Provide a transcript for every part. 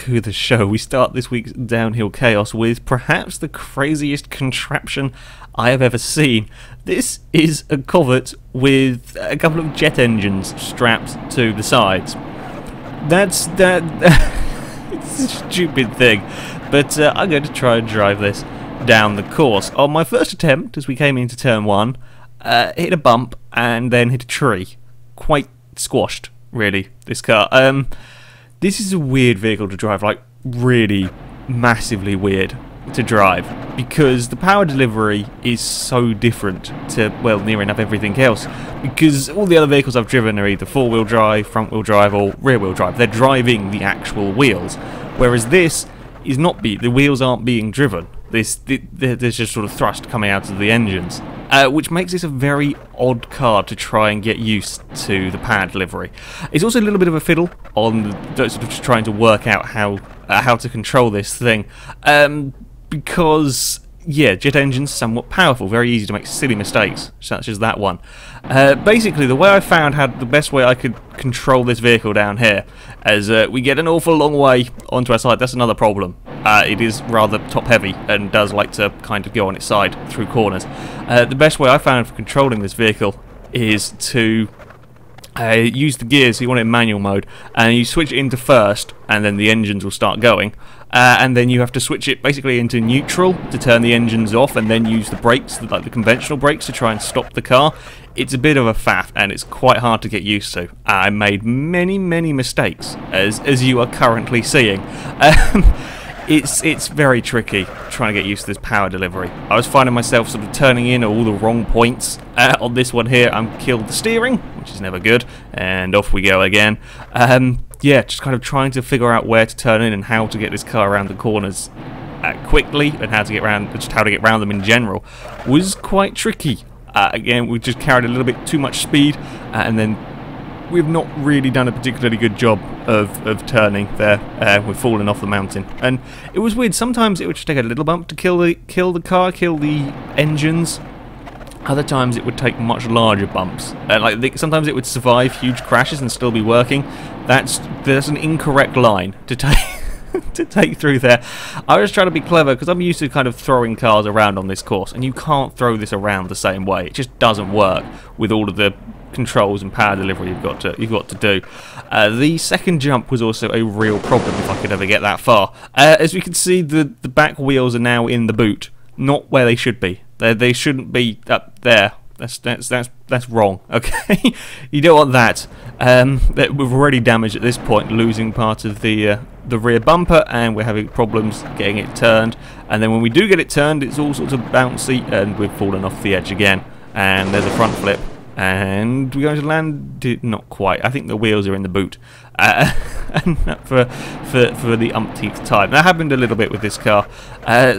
to the show. We start this week's Downhill Chaos with perhaps the craziest contraption I have ever seen. This is a Covet with a couple of jet engines strapped to the sides. It's a stupid thing, but I'm going to try and drive this down the course. On my first attempt, as we came into turn 1, hit a bump and then hit a tree. Quite squashed, really, this car. This is a weird vehicle to drive, like really massively weird to drive, because the power delivery is so different to, well, near enough everything else, because all the other vehicles I've driven are either four-wheel drive, front-wheel drive or rear-wheel drive. They're driving the actual wheels, whereas this is not the wheels aren't being driven. There's just sort of thrust coming out of the engines, which makes this a very odd car to try and get used to the power delivery. It's also a little bit of a fiddle on sort of just trying to work out how to control this thing, because yeah, jet engines somewhat powerful, very easy to make silly mistakes, such as that one. Basically, the way I found the best way I could control this vehicle down here, as we get an awful long way onto our side. That's another problem. It is rather top-heavy and does like to kind of go on its side through corners. The best way I found for controlling this vehicle is to use the gears. So you want it in manual mode, and you switch it into first, and then the engines will start going. And then you have to switch it basically into neutral to turn the engines off, and then use the brakes, like the conventional brakes, to try and stop the car. It's a bit of a faff, and it's quite hard to get used to. I made many mistakes, as you are currently seeing. It's very tricky trying to get used to this power delivery. I was finding myself sort of turning in at all the wrong points. On this one here, I'm killed the steering, which is never good, and off we go again. Yeah, just kind of trying to figure out where to turn in and how to get this car around the corners quickly, and how to get around them in general was quite tricky. Again, we just carried a little bit too much speed, and then we've not really done a particularly good job of turning there. We've fallen off the mountain, and it was weird. Sometimes it would just take a little bump to kill the car, kill the engines. Other times it would take much larger bumps. Sometimes it would survive huge crashes and still be working. That's an incorrect line to take to take through there. I was trying to be clever because I'm used to kind of throwing cars around on this course, and you can't throw this around the same way. It just doesn't work with all of the controls and power delivery you've got to do. The second jump was also a real problem if I could ever get that far. As we can see, the back wheels are now in the boot, not where they should be. They shouldn't be up there. That's wrong. Okay, you don't want that. We've already damaged at this point, losing part of the rear bumper, and we're having problems getting it turned. And then when we do get it turned, it's all sorts of bouncy, and we've fallen off the edge again. And there's a front flip, and we're going to land it. Not quite. I think the wheels are in the boot. And for the umpteenth time. That happened a little bit with this car.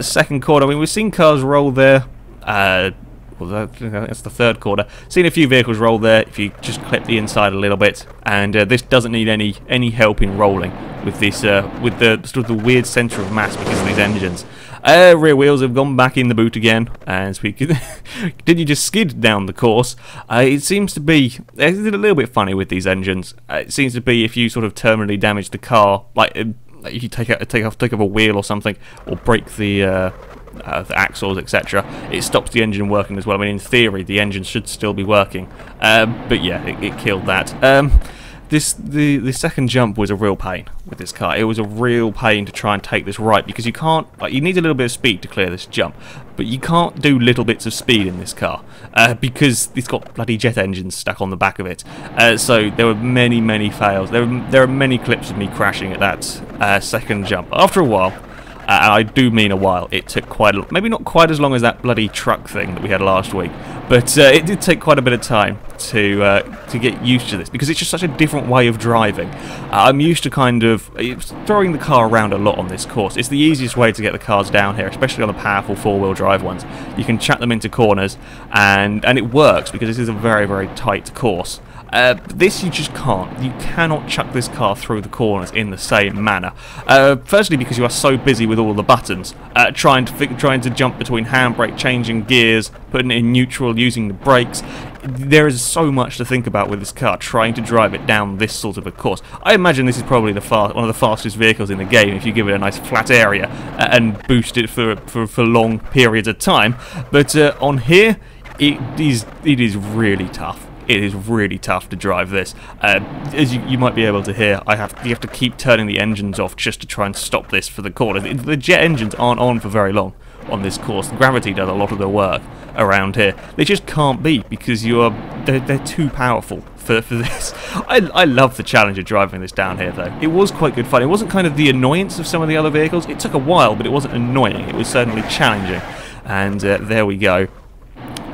Second corner. I mean, we've seen cars roll there. Well, that's the third corner. Seen a few vehicles roll there if you just clip the inside a little bit, and this doesn't need any help in rolling with this with the sort of the weird centre of mass because of these engines. Rear wheels have gone back in the boot again, as we continue to skid down the course. It seems to be a little bit funny with these engines. It seems to be if you sort of terminally damage the car, like if you take off a wheel or something, or break the axles, etc., it stops the engine working as well. I mean, in theory, the engine should still be working, but yeah, it killed that. The second jump was a real pain with this car. It was a real pain to try and take this right, because you can't, you need a little bit of speed to clear this jump, but you can't do little bits of speed in this car, because it's got bloody jet engines stuck on the back of it. So there were many fails. There are many clips of me crashing at that second jump. After a while, and I do mean a while, it took maybe not quite as long as that bloody truck thing that we had last week, but it did take quite a bit of time to get used to this, because it's just such a different way of driving. I'm used to kind of throwing the car around a lot on this course. It's the easiest way to get the cars down here, especially on the powerful four-wheel drive ones. You can chuck them into corners, and it works because this is a very tight course. This you just can't. You cannot chuck this car through the corners in the same manner. Firstly, because you are so busy with all the buttons, trying to jump between handbrake, changing gears, putting it in neutral, using the brakes. there is so much to think about with this car, trying to drive it down this sort of a course. I imagine this is probably one of the fastest vehicles in the game if you give it a nice flat area and boost it for long periods of time. But on here, it is really tough. It is really tough to drive this. As you might be able to hear, you have to keep turning the engines off just to try and stop this for the corner. The jet engines aren't on for very long on this course. Gravity does a lot of the work around here. They just can't be because they're too powerful for this. I love the challenge of driving this down here though. It was quite good fun. It wasn't kind of the annoyance of some of the other vehicles. It took a while, but it wasn't annoying. It was certainly challenging. And there we go.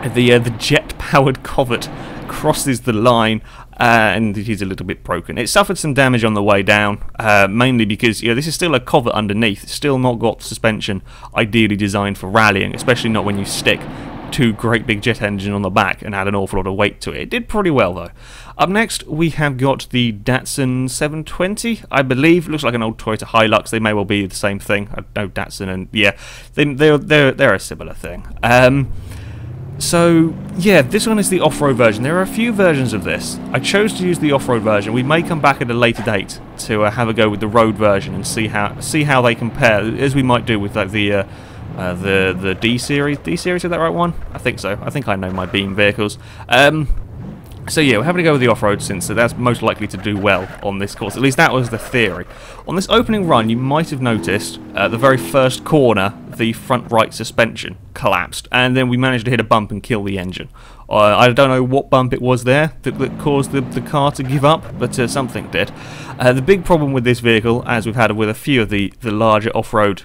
The jet-powered Covet crosses the line, and it is a little bit broken. It suffered some damage on the way down, mainly because this is still a Covet underneath. It's still not got suspension ideally designed for rallying, especially not when you stick two great big jet engines on the back and add an awful lot of weight to it. It did pretty well though. Up next we have got the Datsun 720, I believe. Looks like an old Toyota Hilux. They may well be the same thing. I know Datsun, and yeah, they're a similar thing. So yeah, this one is the off-road version. There are a few versions of this. I chose to use the off-road version. We may come back at a later date to have a go with the road version and see how they compare, as we might do with like the D series. D series, is that right one? I think so. I think I know my Beam vehicles. So yeah, we're having to go with the off-road since that's most likely to do well on this course. At least that was the theory. On this opening run, you might have noticed the very first corner, the front right suspension collapsed, and then we managed to hit a bump and kill the engine. I don't know what bump it was there that caused the car to give up, but something did. The big problem with this vehicle, as we've had with a few of the larger off-road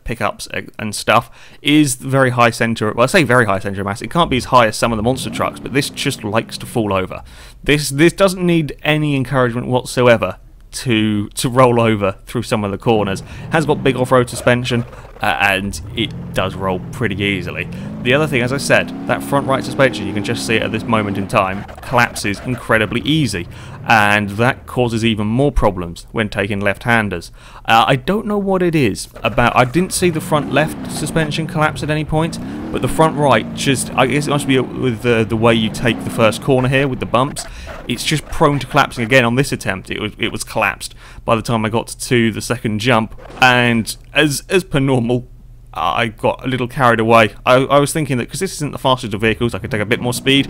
pickups and stuff, is very high centre. Well, I say very high centre of mass. It can't be as high as some of the monster trucks, but this just likes to fall over. This doesn't need any encouragement whatsoever to roll over through some of the corners. It has got big off-road suspension, and it does roll pretty easily. The other thing, as I said, that front right suspension, you can just see it at this moment in time, collapses incredibly easy, and that causes even more problems when taking left-handers. I don't know what it is about. I didn't see the front left suspension collapse at any point, but the front right I guess it must be with the way you take the first corner here with the bumps. It's just prone to collapsing again. On this attempt, it was collapsed by the time I got to the second jump, and as per normal, I got a little carried away. I was thinking that because this isn't the fastest of vehicles, I could take a bit more speed.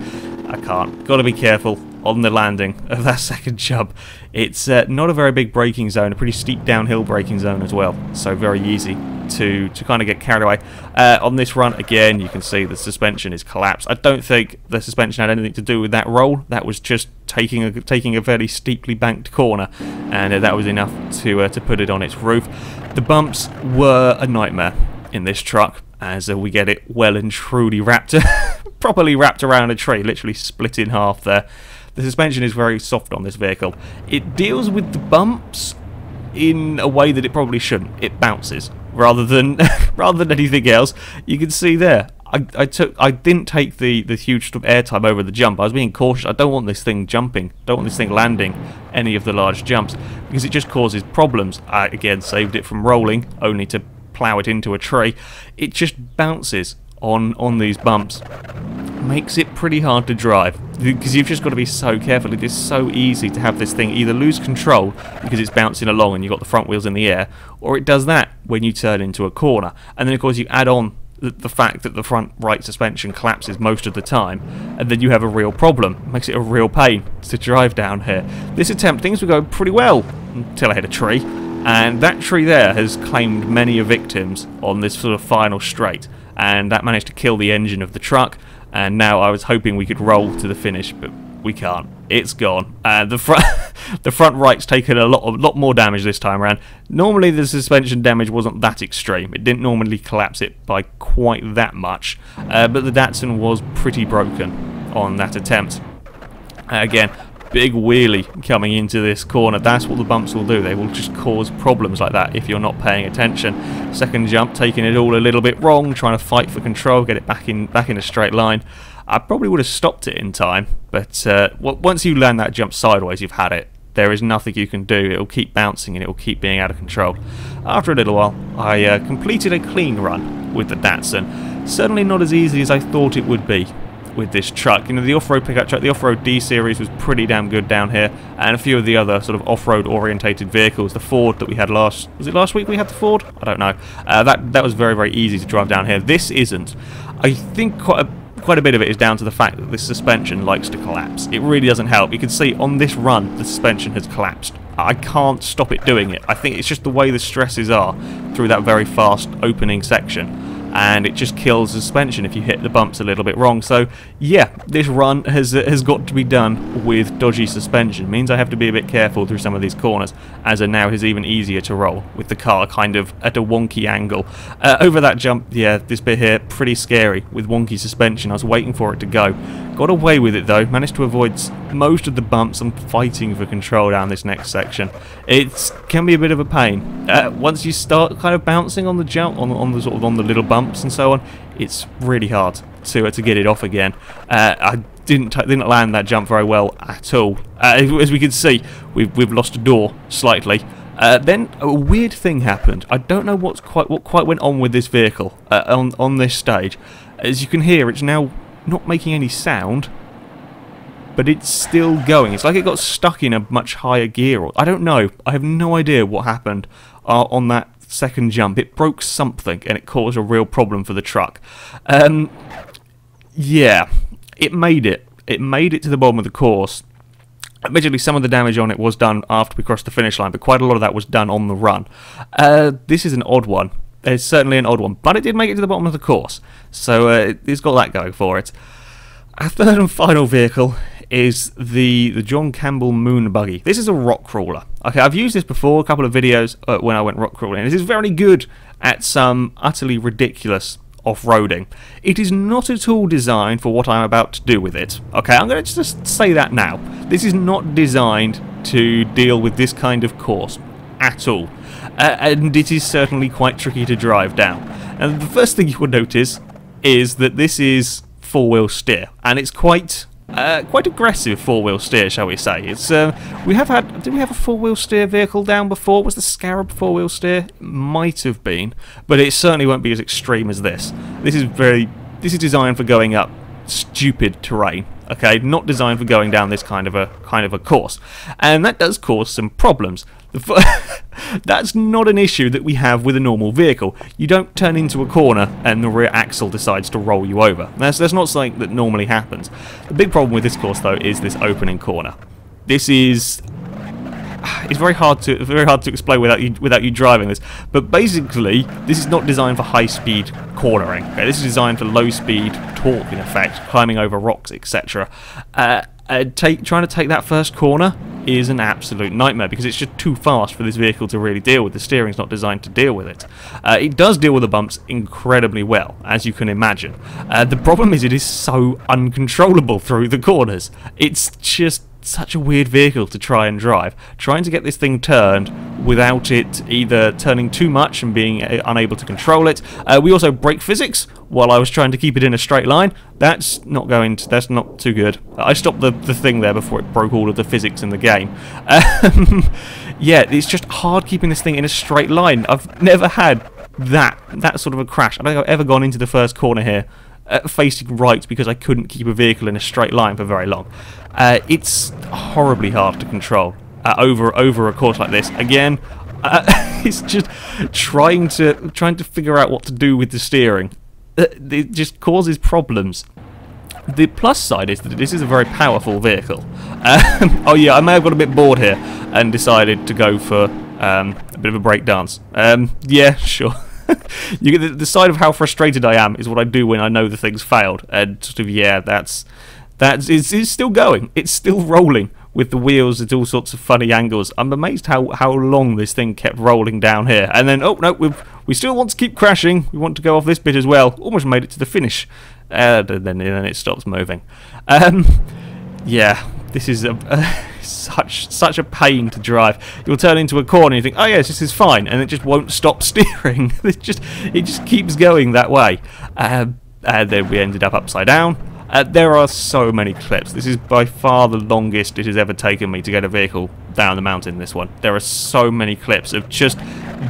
I can't. Got to be careful on the landing of that second jump. It's not a very big braking zone, a pretty steep downhill braking zone as well, so very easy to kind of get carried away. On this run, again, you can see the suspension is collapsed. I don't think the suspension had anything to do with that roll. That was just taking a fairly steeply banked corner, and that was enough to put it on its roof. The bumps were a nightmare in this truck, as we get it well and truly properly wrapped around a tree, literally split in half there. The suspension is very soft on this vehicle. It deals with the bumps in a way that it probably shouldn't. It bounces rather than anything else. You can see there. I didn't take the huge airtime over the jump. I was being cautious. I don't want this thing jumping. Don't want this thing landing any of the large jumps because it just causes problems. I again saved it from rolling, only to plough it into a tree. It just bounces on these bumps. Makes it pretty hard to drive because you've just got to be so careful. It is so easy to have this thing either lose control because it's bouncing along and you've got the front wheels in the air, or it does that when you turn into a corner. And then of course you add on the fact that the front right suspension collapses most of the time, and then you have a real problem. It makes it a real pain to drive down here. This attempt, things were going pretty well until I hit a tree, and that tree there has claimed many victims on this sort of final straight, and that managed to kill the engine of the truck. And now I was hoping we could roll to the finish, but we can't. It's gone. The front right's taken a lot more damage this time around. Normally the suspension damage wasn't that extreme. It didn't normally collapse it by quite that much, but the Datsun was pretty broken on that attempt. Again, big wheelie coming into this corner. That's what the bumps will do. They will just cause problems like that if you're not paying attention. Second jump, taking it all a little bit wrong, trying to fight for control, get it back in a straight line. I probably would have stopped it in time, but once you land that jump sideways, you've had it. There is nothing you can do. It'll keep bouncing and it will keep being out of control. After a little while, I completed a clean run with the Datsun. Certainly not as easy as I thought it would be. with this truck. You know, the off-road pickup truck, the off-road D series was pretty damn good down here, and a few of the other sort of off-road orientated vehicles. The Ford that we had was it last week we had the Ford? I don't know. That was very, very easy to drive down here. This isn't. I think quite a bit of it is down to the fact that this suspension likes to collapse. It really doesn't help. You can see on this run the suspension has collapsed. I can't stop it doing it. I think it's just the way the stresses are through that very fast opening section, and it just kills the suspension if you hit the bumps a little bit wrong. So yeah, this run has got to be done with dodgy suspension. It means I have to be a bit careful through some of these corners, as now it is even easier to roll with the car kind of at a wonky angle. Over that jump, yeah, this bit here, pretty scary with wonky suspension. I was waiting for it to go. Got away with it though, managed to avoid most of the bumps. I'm fighting for control down this next section. It can be a bit of a pain. Once you start kind of bouncing on the jump, on the little bumps and so on, it's really hard to get it off again. I didn't land that jump very well at all. As we can see, we've lost a door slightly. Then a weird thing happened. I don't know what quite went on with this vehicle on this stage. As you can hear, it's now not making any sound, but it's still going. It's like it got stuck in a much higher gear. I don't know. I have no idea what happened on that second jump. It broke something and it caused a real problem for the truck. Yeah, it made it. It made it to the bottom of the course. Admittedly, some of the damage on it was done after we crossed the finish line, but quite a lot of that was done on the run. This is an odd one. It's certainly an odd one, but it did make it to the bottom of the course, so it's got that going for it. Our third and final vehicle is the John Campbell Moonbuggy. This is a rock crawler. Okay, I've used this before, a couple of videos when I went rock crawling. This is very good at some utterly ridiculous off-roading. It is not at all designed for what I'm about to do with it. Okay, I'm going to just say that now. This is not designed to deal with this kind of course at all. And it is certainly quite tricky to drive down. And the first thing you will notice is that this is four-wheel steer, and it's quite aggressive four-wheel steer, shall we say. It's did we have a four-wheel steer vehicle down before? Was the Scarab four-wheel steer? It might have been, but it certainly won't be as extreme as this. This is designed for going up stupid terrain. Okay, not designed for going down this kind of a course, and that does cause some problems. That's not an issue that we have with a normal vehicle. You don't turn into a corner and the rear axle decides to roll you over. That's not something that normally happens. The big problem with this course, though, is this opening corner. This is it's very hard to explain without you driving this. But basically, this is not designed for high-speed cornering. Okay? This is designed for low-speed torque, in effect, climbing over rocks, etc. Trying to take that first corner is an absolute nightmare because it's just too fast for this vehicle to really deal with. The steering's not designed to deal with it. It does deal with the bumps incredibly well, as you can imagine. The problem is it is so uncontrollable through the corners. It's just such a weird vehicle to try and drive. Trying to get this thing turned without it either turning too much and being unable to control it. We also break physics while I was trying to keep it in a straight line. That's not too good. I stopped the thing there before it broke all of the physics in the game. Yeah, it's just hard keeping this thing in a straight line. I've never had that sort of a crash. I don't think I've ever gone into the first corner here facing right because I couldn't keep a vehicle in a straight line for very long. It's horribly hard to control over a course like this. Again, it's just trying to figure out what to do with the steering. It just causes problems. The plus side is that this is a very powerful vehicle. Oh yeah, I may have got a bit bored here and decided to go for a bit of a break dance. Yeah, sure. The side of how frustrated I am is what I do when I know the thing's failed, and sort of, yeah, it's still going. It's still rolling with the wheels at all sorts of funny angles. I'm amazed how long this thing kept rolling down here, and then oh no, we still want to keep crashing. We want to go off this bit as well. Almost made it to the finish, then it stops moving. Yeah, this is such a pain to drive. You'll turn into a corner and you think, oh yes, this is fine, and it just won't stop steering. it just keeps going that way. And then we ended up upside down. There are so many clips. This is by far the longest it has ever taken me to get a vehicle down the mountain, this one. There are so many clips of just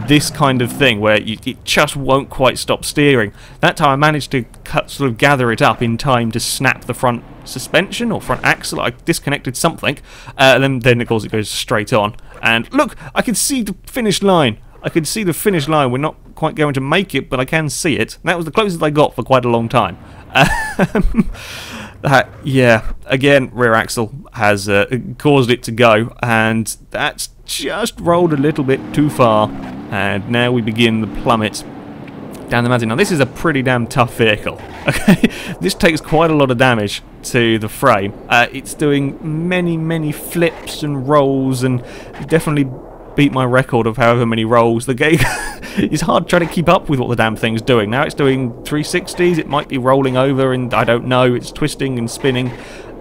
this kind of thing where it just won't quite stop steering. That time I managed to sort of gather it up in time to snap the front suspension or front axle. I disconnected something, and then of course it goes straight on. And look, I can see the finish line. I can see the finish line. We're not quite going to make it, but I can see it. That was the closest I got for quite a long time. Yeah, again, rear axle has caused it to go, and that's just rolled a little bit too far. And now we begin the plummet down the mountain. Now, this is a pretty damn tough vehicle. Okay, this takes quite a lot of damage to the frame. It's doing many flips and rolls, and definitely beat my record of however many rolls. The game is hard trying to keep up with what the damn thing's doing. Now it's doing 360s, it might be rolling over, and I don't know, it's twisting and spinning,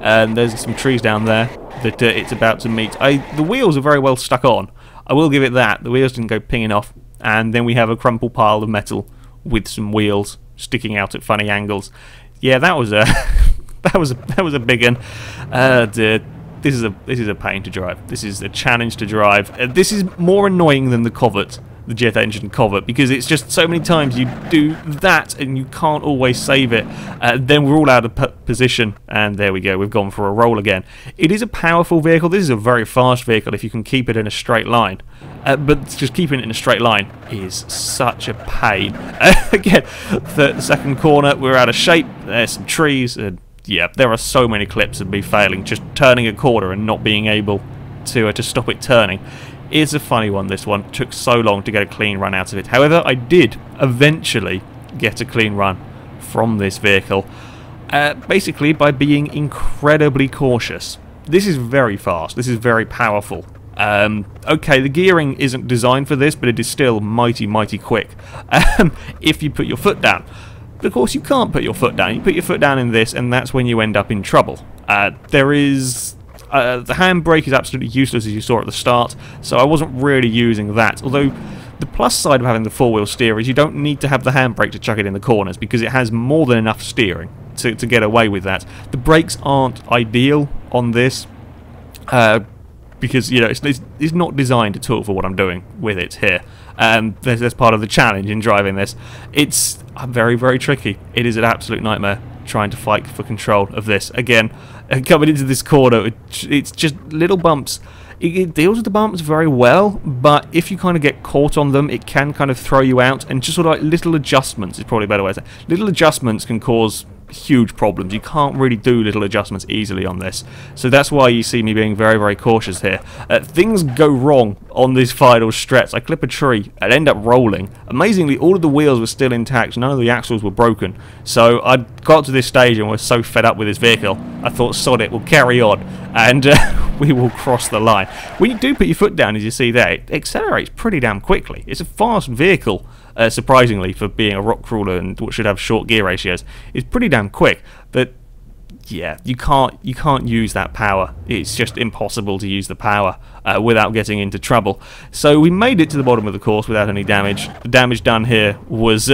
and there's some trees down there that it's about to meet. The wheels are very well stuck on, I will give it that. The wheels didn't go pinging off, and then we have a crumpled pile of metal with some wheels sticking out at funny angles. Yeah, that was a that was a big one. This is a pain to drive. This is a challenge to drive. This is more annoying than the Covet, the jet engine Covet, because it's just so many times you do that and you can't always save it. Then we're all out of position, and there we go. We've gone for a roll again. It is a powerful vehicle. This is a very fast vehicle if you can keep it in a straight line. But just keeping it in a straight line is such a pain. Again, the second corner, we're out of shape. There's some trees. Yeah, there are so many clips of me failing, just turning a corner and not being able to stop it turning. It's a funny one, this one. It took so long to get a clean run out of it. However, I did eventually get a clean run from this vehicle, basically by being incredibly cautious. This is very fast. This is very powerful. Okay, the gearing isn't designed for this, but it is still mighty quick if you put your foot down. But of course you can't put your foot down. You put your foot down in this, and that's when you end up in trouble. There is... the handbrake is absolutely useless, as you saw at the start, so I wasn't really using that. Although, the plus side of having the four-wheel steer is you don't need to have the handbrake to chuck it in the corners, because it has more than enough steering to get away with that. The brakes aren't ideal on this, because, you know, it's not designed at all for what I'm doing with it here. That's part of the challenge in driving this. It's very tricky. It is an absolute nightmare trying to fight for control of this. Again, coming into this corner, it's just little bumps. It deals with the bumps very well, but if you kind of get caught on them, it can kind of throw you out, and just sort of like little adjustments is probably a better way to say. Little adjustments can cause huge problems. You can't really do little adjustments easily on this, so that's why you see me being very cautious here. Things go wrong on this final stretch. I clip a tree and end up rolling. Amazingly, all of the wheels were still intact, none of the axles were broken, so I got to this stage and was so fed up with this vehicle, I thought, sod it, we'll carry on, and we will cross the line. When you do put your foot down, as you see there, it accelerates pretty damn quickly. It's a fast vehicle, surprisingly, for being a rock crawler and what should have short gear ratios. It's pretty damn quick, but yeah, you can't use that power. It's just impossible to use the power without getting into trouble. So we made it to the bottom of the course without any damage. The damage done here was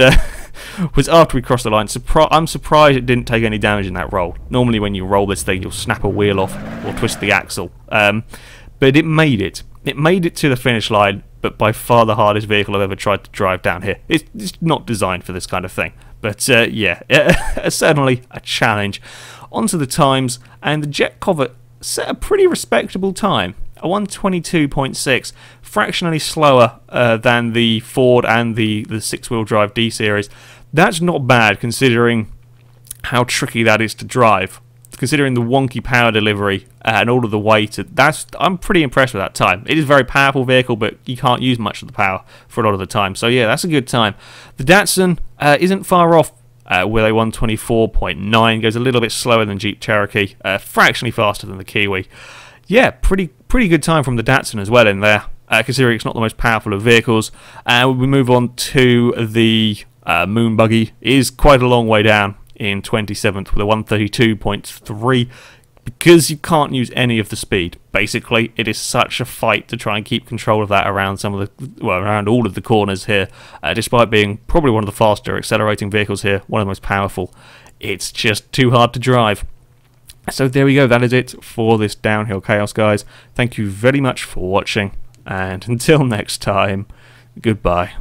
was after we crossed the line. I'm surprised it didn't take any damage in that roll. Normally when you roll this thing, you'll snap a wheel off or twist the axle. But it made it. It made it to the finish line, but by far the hardest vehicle I've ever tried to drive down here. It's not designed for this kind of thing. But yeah, certainly a challenge. Onto the times, and the Jet Covet set a pretty respectable time. A 1:22.6, fractionally slower than the Ford and the six-wheel drive D series. That's not bad considering how tricky that is to drive. Considering the wonky power delivery and all of the weight, I'm pretty impressed with that time. It is a very powerful vehicle, but you can't use much of the power for a lot of the time. So yeah, that's a good time. The Datsun isn't far off with a 1:24.9, goes a little bit slower than Jeep Cherokee, fractionally faster than the Kiwi. Yeah, pretty good time from the Datsun as well in there, considering it's not the most powerful of vehicles. And we move on to the Moonbuggy. It is quite a long way down in 27th with a 1:32.3. because you can't use any of the speed. Basically, it is such a fight to try and keep control of that around around all of the corners here, despite being probably one of the faster accelerating vehicles here, one of the most powerful. It's just too hard to drive. So there we go, that is it for this Downhill Chaos, guys. Thank you very much for watching, and until next time, goodbye.